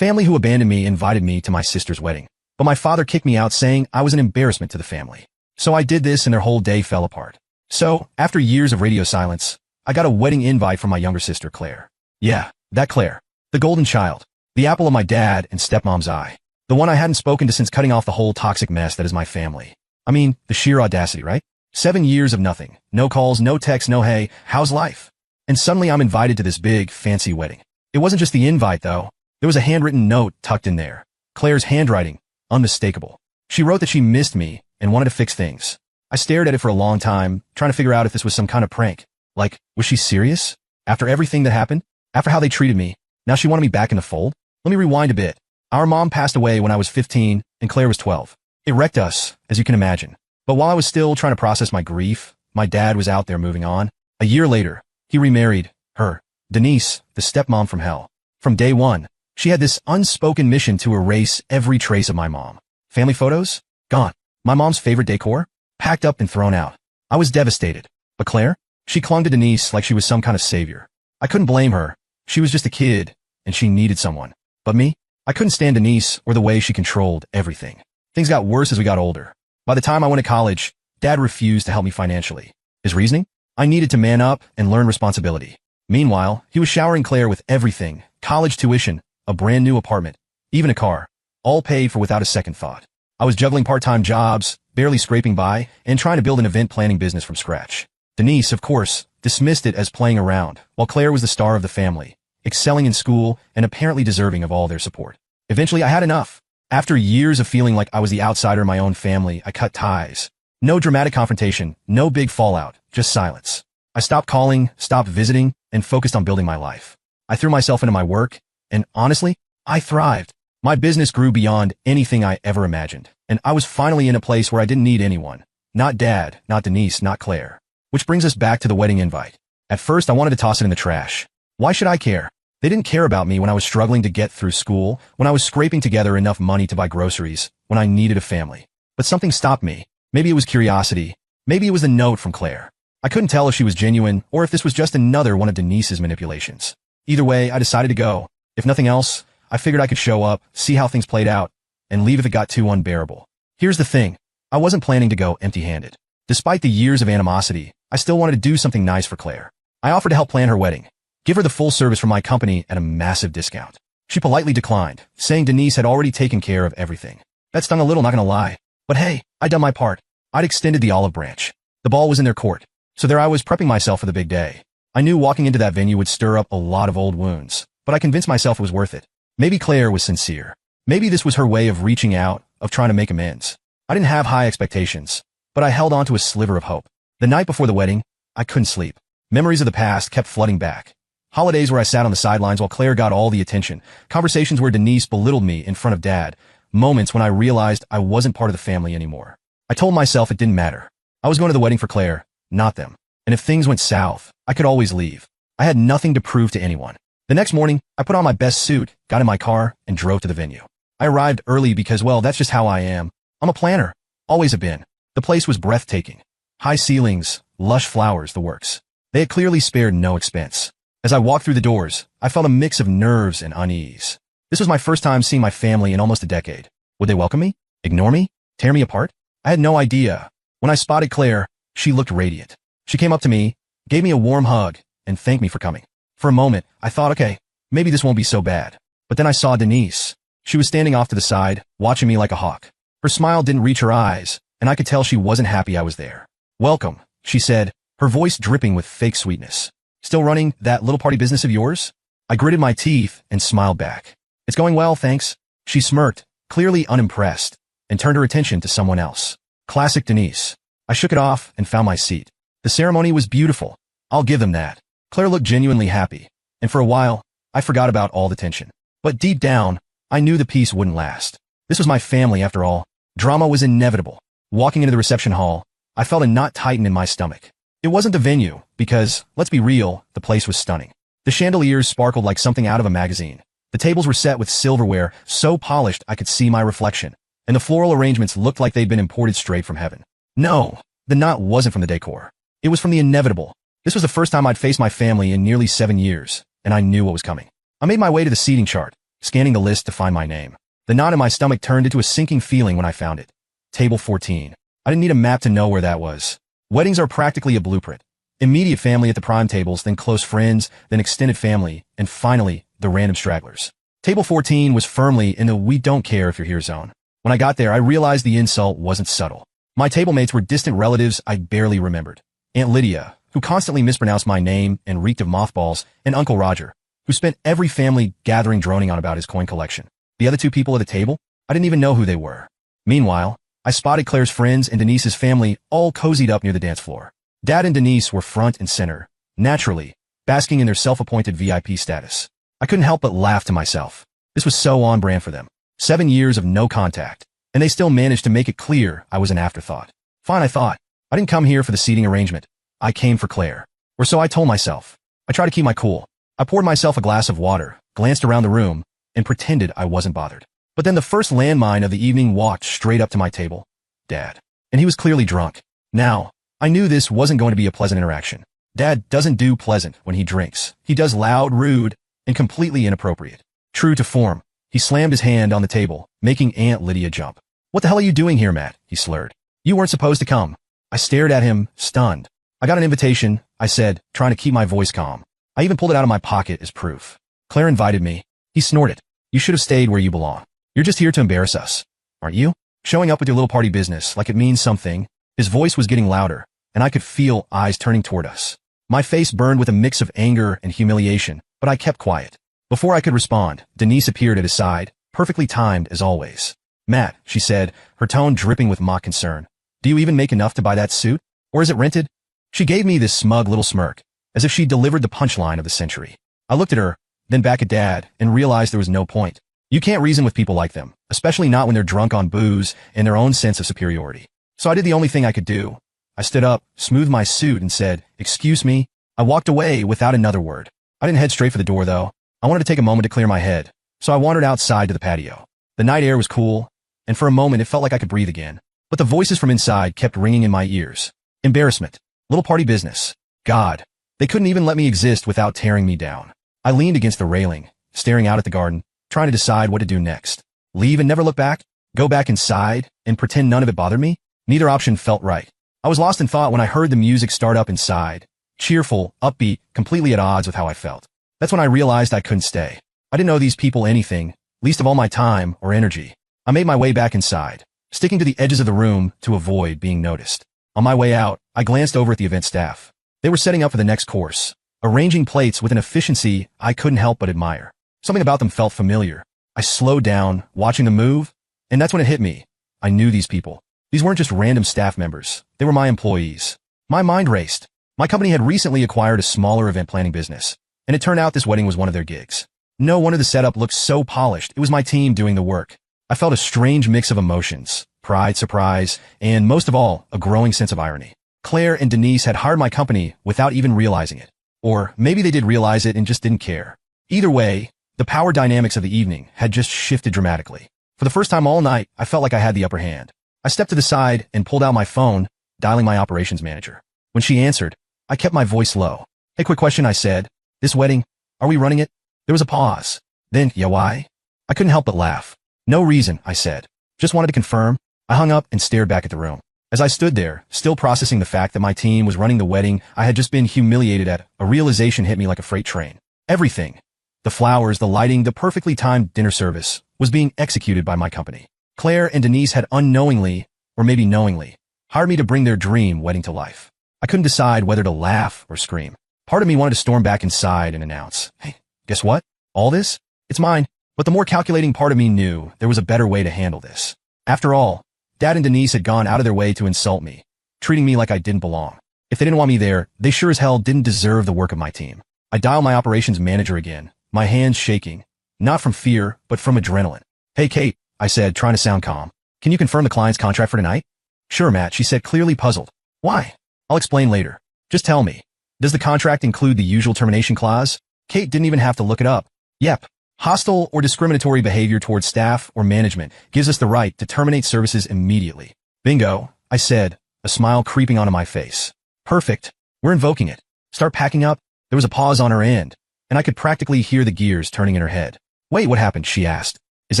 Family who abandoned me invited me to my sister's wedding, but my father kicked me out saying I was an embarrassment to the family. So I did this and their whole day fell apart. So, after years of radio silence, I got a wedding invite from my younger sister, Claire. Yeah, that Claire. The golden child. The apple of my dad and stepmom's eye. The one I hadn't spoken to since cutting off the whole toxic mess that is my family. I mean, the sheer audacity, right? 7 years of nothing. No calls, no texts, no hey, how's life? And suddenly I'm invited to this big, fancy wedding. It wasn't just the invite, though. There was a handwritten note tucked in there. Claire's handwriting, unmistakable. She wrote that she missed me and wanted to fix things. I stared at it for a long time, trying to figure out if this was some kind of prank. Like, was she serious? After everything that happened? After how they treated me? Now she wanted me back in the fold? Let me rewind a bit. Our mom passed away when I was 15 and Claire was 12. It wrecked us, as you can imagine. But while I was still trying to process my grief, my dad was out there moving on. A year later, he remarried her, Denise, the stepmom from hell. From day one, she had this unspoken mission to erase every trace of my mom. Family photos? Gone. My mom's favorite decor? Packed up and thrown out. I was devastated. But Claire? She clung to Denise like she was some kind of savior. I couldn't blame her. She was just a kid, and she needed someone. But me? I couldn't stand Denise or the way she controlled everything. Things got worse as we got older. By the time I went to college, Dad refused to help me financially. His reasoning? I needed to man up and learn responsibility. Meanwhile, he was showering Claire with everything, college tuition, a brand new apartment, even a car, all paid for without a second thought. I was juggling part-time jobs, barely scraping by, and trying to build an event planning business from scratch. Denise, of course, dismissed it as playing around, while Claire was the star of the family, excelling in school and apparently deserving of all their support. Eventually, I had enough. After years of feeling like I was the outsider in my own family, I cut ties. No dramatic confrontation, no big fallout, just silence. I stopped calling, stopped visiting, and focused on building my life. I threw myself into my work, and honestly, I thrived. My business grew beyond anything I ever imagined, and I was finally in a place where I didn't need anyone. Not Dad, not Denise, not Claire. Which brings us back to the wedding invite. At first, I wanted to toss it in the trash. Why should I care? They didn't care about me when I was struggling to get through school, when I was scraping together enough money to buy groceries, when I needed a family. But something stopped me. Maybe it was curiosity. Maybe it was the note from Claire. I couldn't tell if she was genuine or if this was just another one of Denise's manipulations. Either way, I decided to go. If nothing else, I figured I could show up, see how things played out, and leave if it got too unbearable. Here's the thing. I wasn't planning to go empty-handed. Despite the years of animosity, I still wanted to do something nice for Claire. I offered to help plan her wedding, give her the full service from my company at a massive discount. She politely declined, saying Denise had already taken care of everything. That stung a little, not gonna lie. But hey, I'd done my part. I'd extended the olive branch. The ball was in their court. So there I was prepping myself for the big day. I knew walking into that venue would stir up a lot of old wounds, but I convinced myself it was worth it. Maybe Claire was sincere. Maybe this was her way of reaching out, of trying to make amends. I didn't have high expectations, but I held on to a sliver of hope. The night before the wedding, I couldn't sleep. Memories of the past kept flooding back. Holidays where I sat on the sidelines while Claire got all the attention. Conversations where Denise belittled me in front of Dad. Moments when I realized I wasn't part of the family anymore. I told myself it didn't matter. I was going to the wedding for Claire, not them. And if things went south, I could always leave. I had nothing to prove to anyone. The next morning, I put on my best suit, got in my car, and drove to the venue. I arrived early because, well, that's just how I am. I'm a planner. Always have been. The place was breathtaking. High ceilings, lush flowers, the works. They had clearly spared no expense. As I walked through the doors, I felt a mix of nerves and unease. This was my first time seeing my family in almost a decade. Would they welcome me? Ignore me? Tear me apart? I had no idea. When I spotted Claire, she looked radiant. She came up to me, gave me a warm hug, and thanked me for coming. For a moment, I thought, okay, maybe this won't be so bad. But then I saw Denise. She was standing off to the side, watching me like a hawk. Her smile didn't reach her eyes, and I could tell she wasn't happy I was there. Welcome, she said, her voice dripping with fake sweetness. Still running that little party business of yours? I gritted my teeth and smiled back. It's going well, thanks. She smirked, clearly unimpressed, and turned her attention to someone else. Classic Denise. I shook it off and found my seat. The ceremony was beautiful. I'll give them that. Claire looked genuinely happy, and for a while, I forgot about all the tension. But deep down, I knew the peace wouldn't last. This was my family after all. Drama was inevitable. Walking into the reception hall, I felt a knot tighten in my stomach. It wasn't the venue, because, let's be real, the place was stunning. The chandeliers sparkled like something out of a magazine. The tables were set with silverware so polished I could see my reflection, and the floral arrangements looked like they'd been imported straight from heaven. No, the knot wasn't from the decor. It was from the inevitable. This was the first time I'd faced my family in nearly 7 years, and I knew what was coming. I made my way to the seating chart, scanning the list to find my name. The knot in my stomach turned into a sinking feeling when I found it. Table 14. I didn't need a map to know where that was. Weddings are practically a blueprint. Immediate family at the prime tables, then close friends, then extended family, and finally, the random stragglers. Table 14 was firmly in the we don't care if you're here zone. When I got there, I realized the insult wasn't subtle. My table mates were distant relatives I barely remembered. Aunt Lydia, who constantly mispronounced my name and reeked of mothballs, and Uncle Roger, who spent every family gathering droning on about his coin collection. The other two people at the table, I didn't even know who they were. Meanwhile, I spotted Claire's friends and Denise's family all cozied up near the dance floor. Dad and Denise were front and center, naturally, basking in their self-appointed VIP status. I couldn't help but laugh to myself. This was so on brand for them. 7 years of no contact, and they still managed to make it clear I was an afterthought. Fine, I thought. I didn't come here for the seating arrangement. I came for Claire. Or so I told myself. I tried to keep my cool. I poured myself a glass of water, glanced around the room, and pretended I wasn't bothered. But then the first landmine of the evening walked straight up to my table. Dad. And he was clearly drunk. Now, I knew this wasn't going to be a pleasant interaction. Dad doesn't do pleasant when he drinks. He does loud, rude, and completely inappropriate. True to form, he slammed his hand on the table, making Aunt Lydia jump. What the hell are you doing here, Matt? He slurred. You weren't supposed to come. I stared at him, stunned. I got an invitation, I said, trying to keep my voice calm. I even pulled it out of my pocket as proof. Claire invited me. He snorted. You should have stayed where you belong. You're just here to embarrass us, aren't you? Showing up with your little party business like it means something. His voice was getting louder, and I could feel eyes turning toward us. My face burned with a mix of anger and humiliation, but I kept quiet. Before I could respond, Denise appeared at his side, perfectly timed as always. Matt, she said, her tone dripping with mock concern. Do you even make enough to buy that suit? Or is it rented? She gave me this smug little smirk, as if she delivered the punchline of the century. I looked at her, then back at Dad, and realized there was no point. You can't reason with people like them, especially not when they're drunk on booze and their own sense of superiority. So I did the only thing I could do. I stood up, smoothed my suit, and said, "Excuse me." I walked away without another word. I didn't head straight for the door, though. I wanted to take a moment to clear my head, so I wandered outside to the patio. The night air was cool, and for a moment it felt like I could breathe again. But the voices from inside kept ringing in my ears. Embarrassment. Little party business. God. They couldn't even let me exist without tearing me down. I leaned against the railing, staring out at the garden, trying to decide what to do next. Leave and never look back? Go back inside and pretend none of it bothered me? Neither option felt right. I was lost in thought when I heard the music start up inside. Cheerful, upbeat, completely at odds with how I felt. That's when I realized I couldn't stay. I didn't owe these people anything, least of all my time or energy. I made my way back inside, sticking to the edges of the room to avoid being noticed. On my way out, I glanced over at the event staff. They were setting up for the next course, arranging plates with an efficiency I couldn't help but admire. Something about them felt familiar. I slowed down, watching them move, and that's when it hit me. I knew these people. These weren't just random staff members. They were my employees. My mind raced. My company had recently acquired a smaller event planning business, and it turned out this wedding was one of their gigs. No wonder the setup looked so polished. It was my team doing the work. I felt a strange mix of emotions, pride, surprise, and most of all, a growing sense of irony. Claire and Denise had hired my company without even realizing it. Or maybe they did realize it and just didn't care. Either way, the power dynamics of the evening had just shifted dramatically. For the first time all night, I felt like I had the upper hand. I stepped to the side and pulled out my phone, dialing my operations manager. When she answered, I kept my voice low. "Hey, quick question," I said. "This wedding, are we running it?" There was a pause. Then, "Yeah, why?" I couldn't help but laugh. "No reason," I said. "Just wanted to confirm." I hung up and stared back at the room. As I stood there, still processing the fact that my team was running the wedding I had just been humiliated at, a realization hit me like a freight train. Everything, the flowers, the lighting, the perfectly timed dinner service, was being executed by my company. Claire and Denise had unknowingly, or maybe knowingly, hired me to bring their dream wedding to life. I couldn't decide whether to laugh or scream. Part of me wanted to storm back inside and announce, "Hey, guess what? All this? It's mine." But the more calculating part of me knew there was a better way to handle this. After all, Dad and Denise had gone out of their way to insult me, treating me like I didn't belong. If they didn't want me there, they sure as hell didn't deserve the work of my team. I dialed my operations manager again, my hands shaking, not from fear, but from adrenaline. "Hey, Kate," I said, trying to sound calm. "Can you confirm the client's contract for tonight?" "Sure, Matt," she said, clearly puzzled. "Why?" "I'll explain later. Just tell me. Does the contract include the usual termination clause?" Kate didn't even have to look it up. "Yep. Hostile or discriminatory behavior towards staff or management gives us the right to terminate services immediately." "Bingo," I said, a smile creeping onto my face. "Perfect. We're invoking it. Start packing up." There was a pause on her end, and I could practically hear the gears turning in her head. Wait, what happened? She asked. Is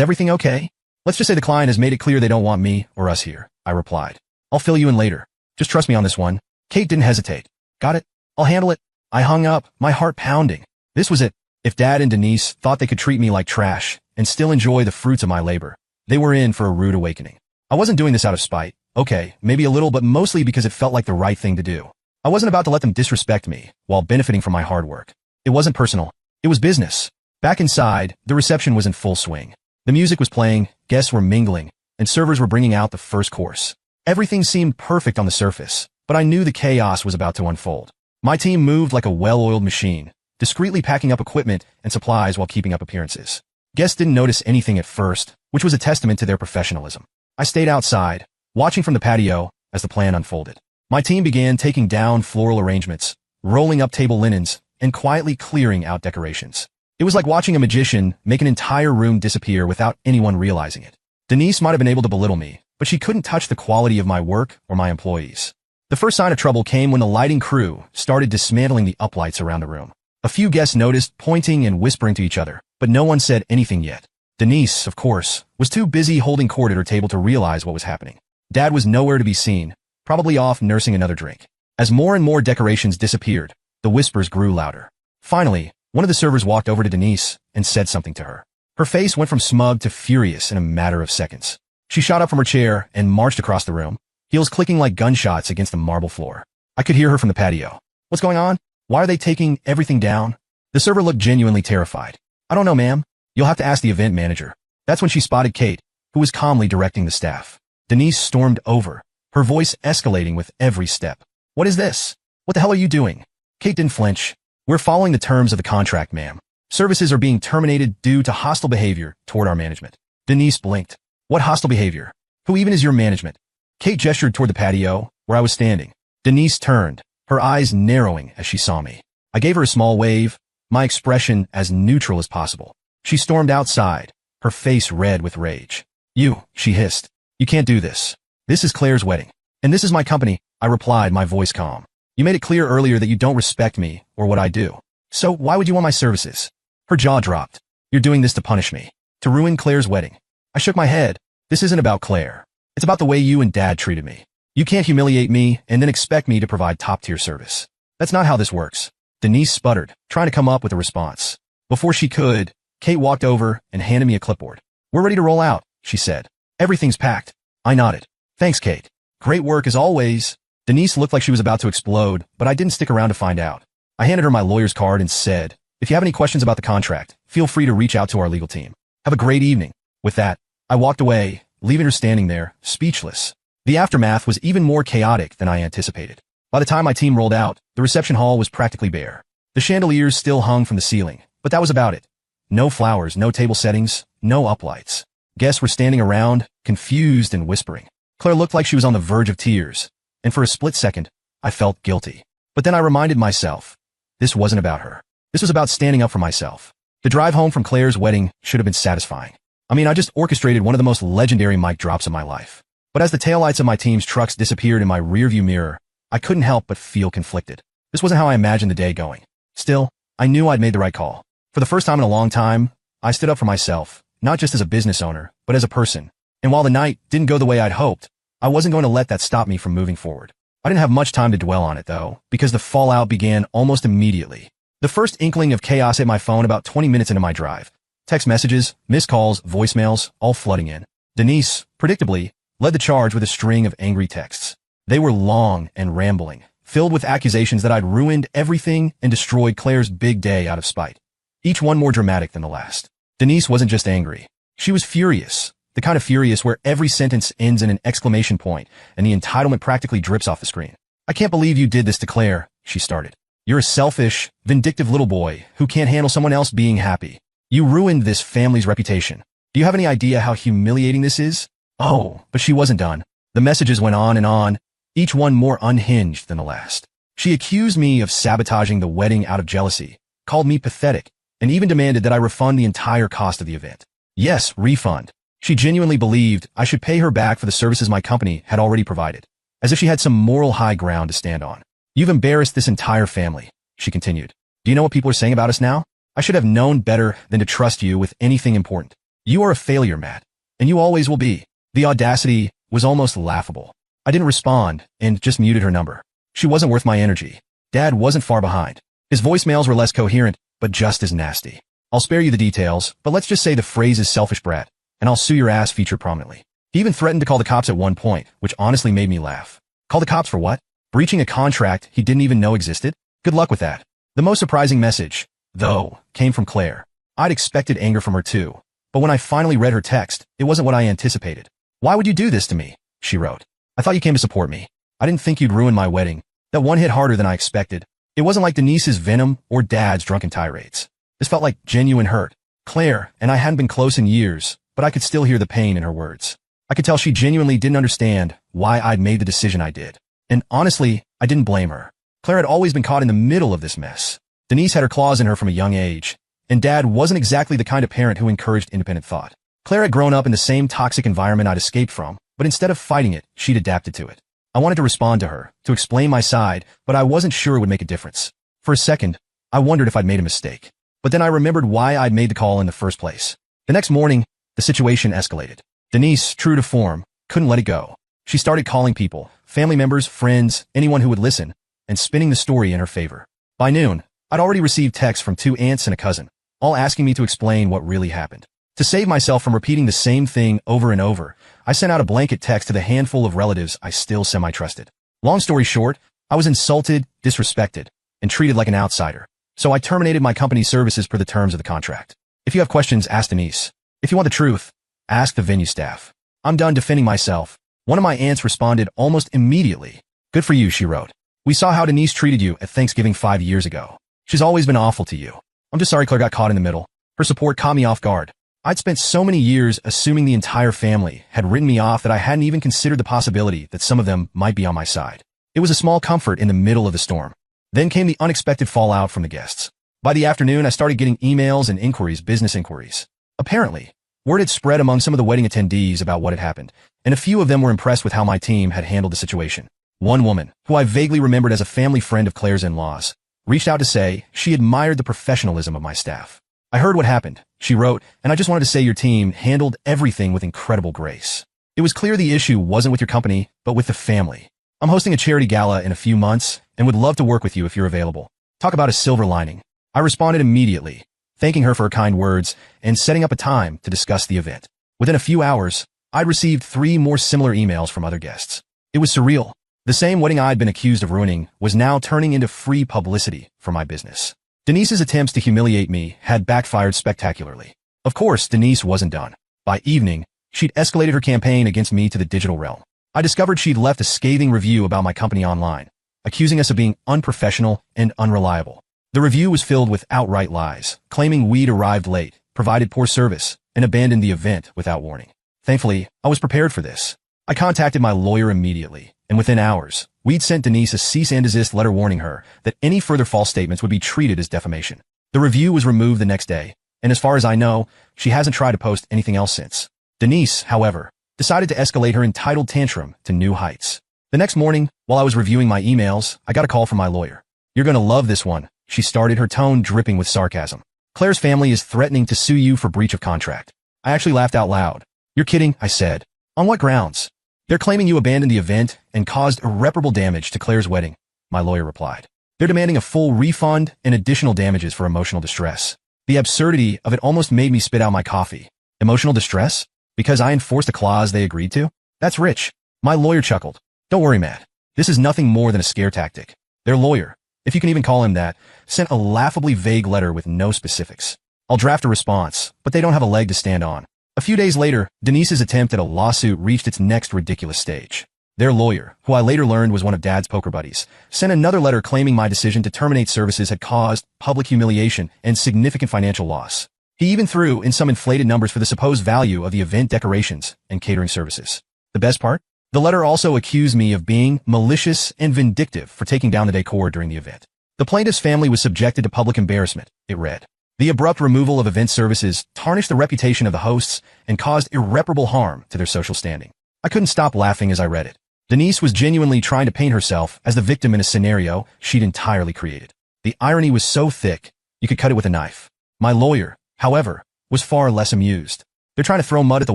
everything okay? Let's just say the client has made it clear they don't want me or us here, I replied. I'll fill you in later. Just trust me on this one. Kate didn't hesitate. Got it? I'll handle it. I hung up, my heart pounding. This was it. If Dad and Denise thought they could treat me like trash and still enjoy the fruits of my labor, they were in for a rude awakening. I wasn't doing this out of spite. Okay, maybe a little, but mostly because it felt like the right thing to do. I wasn't about to let them disrespect me while benefiting from my hard work. It wasn't personal. It was business. Back inside, the reception was in full swing. The music was playing, guests were mingling, and servers were bringing out the first course. Everything seemed perfect on the surface, but I knew the chaos was about to unfold. My team moved like a well-oiled machine, discreetly packing up equipment and supplies while keeping up appearances. Guests didn't notice anything at first, which was a testament to their professionalism. I stayed outside, watching from the patio as the plan unfolded. My team began taking down floral arrangements, rolling up table linens, and quietly clearing out decorations. It was like watching a magician make an entire room disappear without anyone realizing it. Denise might have been able to belittle me, but she couldn't touch the quality of my work or my employees. The first sign of trouble came when the lighting crew started dismantling the uplights around the room. A few guests noticed, pointing and whispering to each other, but no one said anything yet. Denise, of course, was too busy holding court at her table to realize what was happening. Dad was nowhere to be seen, probably off nursing another drink. As more and more decorations disappeared, the whispers grew louder. Finally, one of the servers walked over to Denise and said something to her. Her face went from smug to furious in a matter of seconds. She shot up from her chair and marched across the room, heels clicking like gunshots against the marble floor. I could hear her from the patio. What's going on? Why are they taking everything down? The server looked genuinely terrified. I don't know, ma'am. You'll have to ask the event manager. That's when she spotted Kate, who was calmly directing the staff. Denise stormed over, her voice escalating with every step. What is this? What the hell are you doing? Kate didn't flinch. We're following the terms of the contract, ma'am. Services are being terminated due to hostile behavior toward our management. Denise blinked. What hostile behavior? Who even is your management? Kate gestured toward the patio, where I was standing. Denise turned, her eyes narrowing as she saw me. I gave her a small wave, my expression as neutral as possible. She stormed outside, her face red with rage. You, she hissed. You can't do this. This is Claire's wedding. And this is my company, I replied, my voice calm. You made it clear earlier that you don't respect me or what I do. So why would you want my services? Her jaw dropped. You're doing this to punish me. To ruin Claire's wedding. I shook my head. This isn't about Claire. It's about the way you and Dad treated me. You can't humiliate me and then expect me to provide top-tier service. That's not how this works. Denise sputtered, trying to come up with a response. Before she could, Kate walked over and handed me a clipboard. We're ready to roll out, she said. Everything's packed. I nodded. Thanks, Kate. Great work as always. Denise looked like she was about to explode, but I didn't stick around to find out. I handed her my lawyer's card and said, if you have any questions about the contract, feel free to reach out to our legal team. Have a great evening. With that, I walked away, leaving her standing there, speechless. The aftermath was even more chaotic than I anticipated. By the time my team rolled out, the reception hall was practically bare. The chandeliers still hung from the ceiling, but that was about it. No flowers, no table settings, no uplights. Guests were standing around, confused and whispering. Claire looked like she was on the verge of tears, and for a split second, I felt guilty. But then I reminded myself, this wasn't about her. This was about standing up for myself. The drive home from Claire's wedding should have been satisfying. I mean, I just orchestrated one of the most legendary mic drops of my life. But as the taillights of my team's trucks disappeared in my rearview mirror, I couldn't help but feel conflicted. This wasn't how I imagined the day going. Still, I knew I'd made the right call. For the first time in a long time, I stood up for myself, not just as a business owner, but as a person. And while the night didn't go the way I'd hoped, I wasn't going to let that stop me from moving forward. I didn't have much time to dwell on it, though, because the fallout began almost immediately. The first inkling of chaos hit my phone about 20 minutes into my drive. Text messages, missed calls, voicemails, all flooding in. Denise, predictably, led the charge with a string of angry texts. They were long and rambling, filled with accusations that I'd ruined everything and destroyed Claire's big day out of spite. Each one more dramatic than the last. Denise wasn't just angry. She was furious. The kind of furious where every sentence ends in an exclamation point and the entitlement practically drips off the screen. I can't believe you did this to Claire, she started. You're a selfish, vindictive little boy who can't handle someone else being happy. You ruined this family's reputation. Do you have any idea how humiliating this is? Oh, but she wasn't done. The messages went on, each one more unhinged than the last. She accused me of sabotaging the wedding out of jealousy, called me pathetic, and even demanded that I refund the entire cost of the event. Yes, refund. She genuinely believed I should pay her back for the services my company had already provided, as if she had some moral high ground to stand on. You've embarrassed this entire family, she continued. Do you know what people are saying about us now? I I should have known better than to trust you with anything important. You are a failure, Matt, and you always will be. The audacity was almost laughable. I didn't respond and just muted her number. She wasn't worth my energy. Dad wasn't far behind. His voicemails were less coherent, but just as nasty. I'll spare you the details, but let's just say the phrase is selfish brat, and I'll sue your ass featured prominently. He even threatened to call the cops at one point, which honestly made me laugh. Call the cops for what? Breaching a contract he didn't even know existed? Good luck with that. The most surprising message, though, came from Claire. I'd expected anger from her too, but when I finally read her text, it wasn't what I anticipated. Why would you do this to me? She wrote. I thought you came to support me. I didn't think you'd ruin my wedding. That one hit harder than I expected. It wasn't like Denise's venom or Dad's drunken tirades. This felt like genuine hurt. Claire and I hadn't been close in years, but I could still hear the pain in her words. I could tell she genuinely didn't understand why I'd made the decision I did. And honestly, I didn't blame her. Claire had always been caught in the middle of this mess. Denise had her claws in her from a young age, and Dad wasn't exactly the kind of parent who encouraged independent thought. Claire had grown up in the same toxic environment I'd escaped from, but instead of fighting it, she'd adapted to it. I wanted to respond to her, to explain my side, but I wasn't sure it would make a difference. For a second, I wondered if I'd made a mistake. But then I remembered why I'd made the call in the first place. The next morning, the situation escalated. Denise, true to form, couldn't let it go. She started calling people, family members, friends, anyone who would listen, and spinning the story in her favor. By noon, I'd already received texts from 2 aunts and a cousin, all asking me to explain what really happened. To save myself from repeating the same thing over and over, I sent out a blanket text to the handful of relatives I still semi-trusted. Long story short, I was insulted, disrespected, and treated like an outsider. So I terminated my company's services per the terms of the contract. If you have questions, ask Denise. If you want the truth, ask the venue staff. I'm done defending myself. One of my aunts responded almost immediately. Good for you, she wrote. We saw how Denise treated you at Thanksgiving 5 years ago. She's always been awful to you. I'm just sorry Claire got caught in the middle. Her support caught me off guard. I'd spent so many years assuming the entire family had written me off that I hadn't even considered the possibility that some of them might be on my side. It was a small comfort in the middle of the storm. Then came the unexpected fallout from the guests. By the afternoon, I started getting emails and inquiries, business inquiries. Apparently, word had spread among some of the wedding attendees about what had happened, and a few of them were impressed with how my team had handled the situation. One woman, who I vaguely remembered as a family friend of Claire's in-laws, reached out to say she admired the professionalism of my staff. I heard what happened, she wrote, and I just wanted to say your team handled everything with incredible grace. It was clear the issue wasn't with your company, but with the family. I'm hosting a charity gala in a few months and would love to work with you if you're available. Talk about a silver lining. I responded immediately, thanking her for her kind words and setting up a time to discuss the event. Within a few hours, I'd received 3 more similar emails from other guests. It was surreal. The same wedding I'd been accused of ruining was now turning into free publicity for my business. Denise's attempts to humiliate me had backfired spectacularly. Of course, Denise wasn't done. By evening, she'd escalated her campaign against me to the digital realm. I discovered she'd left a scathing review about my company online, accusing us of being unprofessional and unreliable. The review was filled with outright lies, claiming we'd arrived late, provided poor service, and abandoned the event without warning. Thankfully, I was prepared for this. I contacted my lawyer immediately, and within hours, we'd sent Denise a cease and desist letter warning her that any further false statements would be treated as defamation. The review was removed the next day, and as far as I know, she hasn't tried to post anything else since. Denise, however, decided to escalate her entitled tantrum to new heights. The next morning, while I was reviewing my emails, I got a call from my lawyer. You're gonna love this one, she started, her tone dripping with sarcasm. Claire's family is threatening to sue you for breach of contract. I actually laughed out loud. You're kidding, I said. On what grounds? They're claiming you abandoned the event and caused irreparable damage to Claire's wedding, my lawyer replied. They're demanding a full refund and additional damages for emotional distress. The absurdity of it almost made me spit out my coffee. Emotional distress? Because I enforced a clause they agreed to? That's rich. My lawyer chuckled. Don't worry, Matt. This is nothing more than a scare tactic. Their lawyer, if you can even call him that, sent a laughably vague letter with no specifics. I'll draft a response, but they don't have a leg to stand on. A few days later, Denise's attempt at a lawsuit reached its next ridiculous stage. Their lawyer, who I later learned was one of Dad's poker buddies, sent another letter claiming my decision to terminate services had caused public humiliation and significant financial loss. He even threw in some inflated numbers for the supposed value of the event decorations and catering services. The best part? The letter also accused me of being malicious and vindictive for taking down the decor during the event. The plaintiff's family was subjected to public embarrassment, it read. The abrupt removal of event services tarnished the reputation of the hosts and caused irreparable harm to their social standing. I couldn't stop laughing as I read it. Denise was genuinely trying to paint herself as the victim in a scenario she'd entirely created. The irony was so thick, you could cut it with a knife. My lawyer, however, was far less amused. They're trying to throw mud at the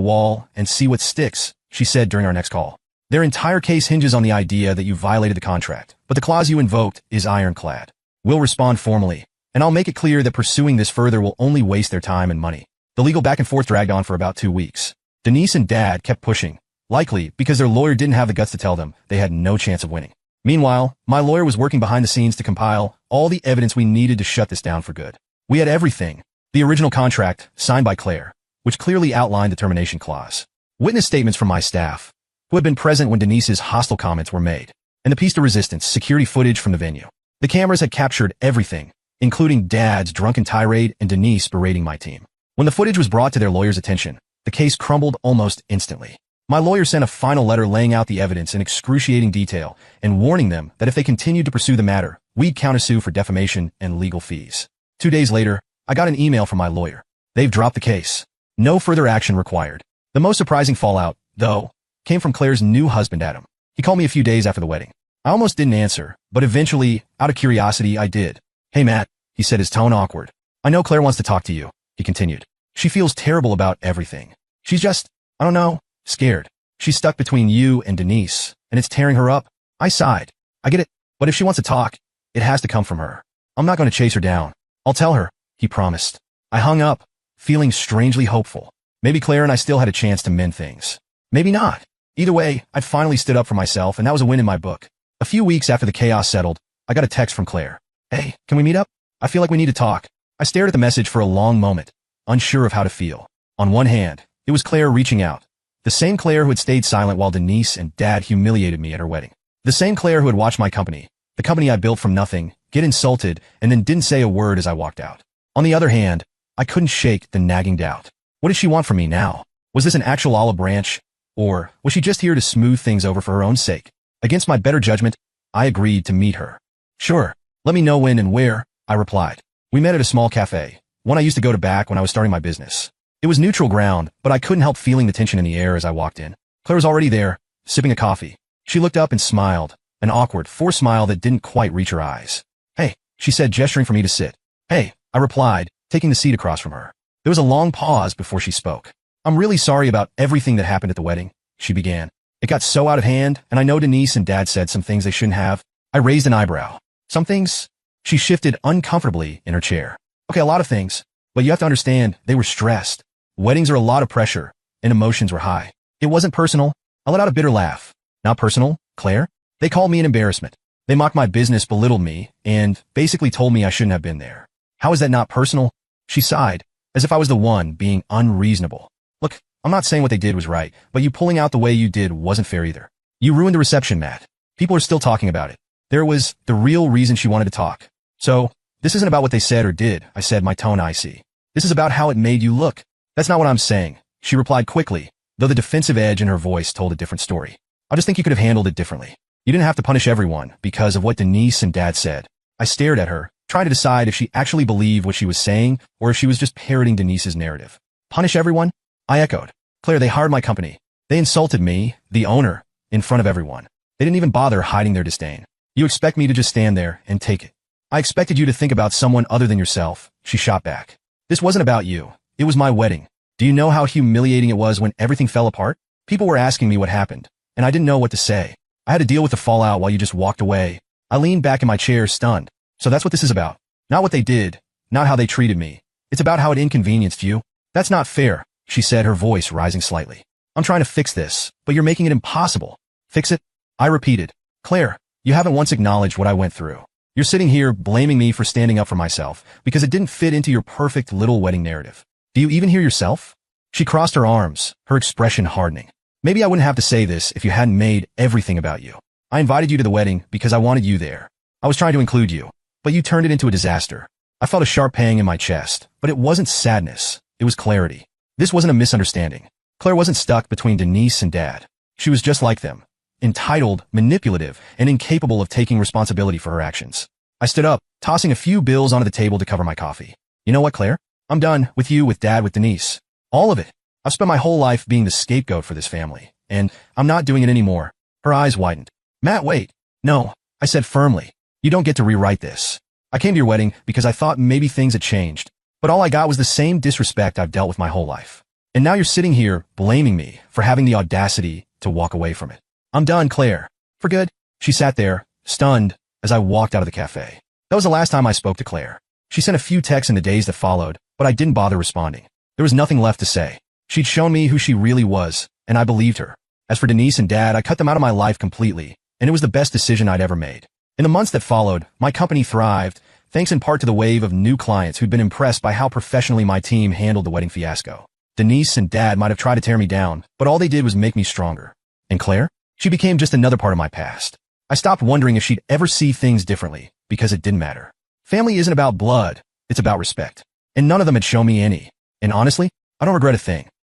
wall and see what sticks, she said during our next call. Their entire case hinges on the idea that you violated the contract, but the clause you invoked is ironclad. We'll respond formally, and I'll make it clear that pursuing this further will only waste their time and money. The legal back and forth dragged on for about 2 weeks. Denise and Dad kept pushing, likely because their lawyer didn't have the guts to tell them they had no chance of winning. Meanwhile, my lawyer was working behind the scenes to compile all the evidence we needed to shut this down for good. We had everything. The original contract, signed by Claire, which clearly outlined the termination clause. Witness statements from my staff, who had been present when Denise's hostile comments were made, and the piece de resistance security footage from the venue. The cameras had captured everything, including Dad's drunken tirade and Denise berating my team. When the footage was brought to their lawyer's attention, the case crumbled almost instantly. My lawyer sent a final letter laying out the evidence in excruciating detail and warning them that if they continued to pursue the matter, we'd countersue for defamation and legal fees. 2 days later, I got an email from my lawyer. They've dropped the case. No further action required. The most surprising fallout, though, came from Claire's new husband, Adam. He called me a few days after the wedding. I almost didn't answer, but eventually, out of curiosity, I did. "Hey, Matt," he said, his tone awkward. "I know Claire wants to talk to you," he continued. "She feels terrible about everything. She's just, I don't know, scared. She's stuck between you and Denise, and it's tearing her up." I sighed. "I get it, but if she wants to talk, it has to come from her. I'm not going to chase her down. I'll tell her," he promised. I hung up, feeling strangely hopeful. Maybe Claire and I still had a chance to mend things. Maybe not. Either way, I'd finally stood up for myself, and that was a win in my book. A few weeks after the chaos settled, I got a text from Claire. "Hey, can we meet up? I feel like we need to talk." I stared at the message for a long moment, unsure of how to feel. On one hand, it was Claire reaching out. The same Claire who had stayed silent while Denise and Dad humiliated me at her wedding. The same Claire who had watched my company, the company I built from nothing, get insulted and then didn't say a word as I walked out. On the other hand, I couldn't shake the nagging doubt. What did she want from me now? Was this an actual olive branch? Or was she just here to smooth things over for her own sake? Against my better judgment, I agreed to meet her. "Sure, let me know when and where," I replied. We met at a small cafe, one I used to go to back when I was starting my business. It was neutral ground, but I couldn't help feeling the tension in the air as I walked in. Claire was already there, sipping a coffee. She looked up and smiled, an awkward, forced smile that didn't quite reach her eyes. "Hey," she said, gesturing for me to sit. "Hey," I replied, taking the seat across from her. There was a long pause before she spoke. "I'm really sorry about everything that happened at the wedding," she began. "It got so out of hand, and I know Denise and Dad said some things they shouldn't have." I raised an eyebrow. "Some things?" She shifted uncomfortably in her chair. "Okay, a lot of things, but you have to understand, they were stressed. Weddings are a lot of pressure, and emotions were high. It wasn't personal." I let out a bitter laugh. "Not personal, Claire? They called me an embarrassment. They mocked my business, belittled me, and basically told me I shouldn't have been there. How is that not personal?" She sighed, as if I was the one being unreasonable. "Look, I'm not saying what they did was right, but you pulling out the way you did wasn't fair either. You ruined the reception, Matt. People are still talking about it. There was the real reason she wanted to talk. So, this isn't about what they said or did," I said, my tone icy. "This is about how it made you look." "That's not what I'm saying," she replied quickly, though the defensive edge in her voice told a different story. "I just think you could have handled it differently. You didn't have to punish everyone because of what Denise and Dad said." I stared at her, trying to decide if she actually believed what she was saying or if she was just parroting Denise's narrative. "Punish everyone?" I echoed. "Claire, they hired my company. They insulted me, the owner, in front of everyone. They didn't even bother hiding their disdain. You expect me to just stand there and take it?" "I expected you to think about someone other than yourself," she shot back. "This wasn't about you. It was my wedding. Do you know how humiliating it was when everything fell apart? People were asking me what happened, and I didn't know what to say. I had to deal with the fallout while you just walked away." I leaned back in my chair, stunned. "So that's what this is about. Not what they did, not how they treated me. It's about how it inconvenienced you." "That's not fair," she said, her voice rising slightly. "I'm trying to fix this, but you're making it impossible." "Fix it?" I repeated. "Claire, you haven't once acknowledged what I went through. You're sitting here blaming me for standing up for myself because it didn't fit into your perfect little wedding narrative. Do you even hear yourself?" She crossed her arms, her expression hardening. "Maybe I wouldn't have to say this if you hadn't made everything about you. I invited you to the wedding because I wanted you there. I was trying to include you, but you turned it into a disaster." I felt a sharp pang in my chest, but it wasn't sadness. It was clarity. This wasn't a misunderstanding. Claire wasn't stuck between Denise and Dad. She was just like them. Entitled, manipulative, and incapable of taking responsibility for her actions. I stood up, tossing a few bills onto the table to cover my coffee. "You know what, Claire? I'm done with you, with Dad, with Denise. All of it. I've spent my whole life being the scapegoat for this family, and I'm not doing it anymore." Her eyes widened. "Matt, wait." "No," I said firmly. "You don't get to rewrite this. I came to your wedding because I thought maybe things had changed. But all I got was the same disrespect I've dealt with my whole life. And now you're sitting here blaming me for having the audacity to walk away from it. I'm done, Claire. For good. She sat there, stunned, as I walked out of the cafe. That was the last time I spoke to Claire. She sent a few texts in the days that followed, but I didn't bother responding. There was nothing left to say. She'd shown me who she really was, and I believed her. As for Denise and Dad, I cut them out of my life completely, and it was the best decision I'd ever made. In the months that followed, my company thrived, thanks in part to the wave of new clients who'd been impressed by how professionally my team handled the wedding fiasco. Denise and Dad might have tried to tear me down, but all they did was make me stronger. And Claire? She became just another part of my past. I stopped wondering if she'd ever see things differently, because it didn't matter. Family isn't about blood, it's about respect. And none of them had shown me any. And honestly, I don't regret a thing.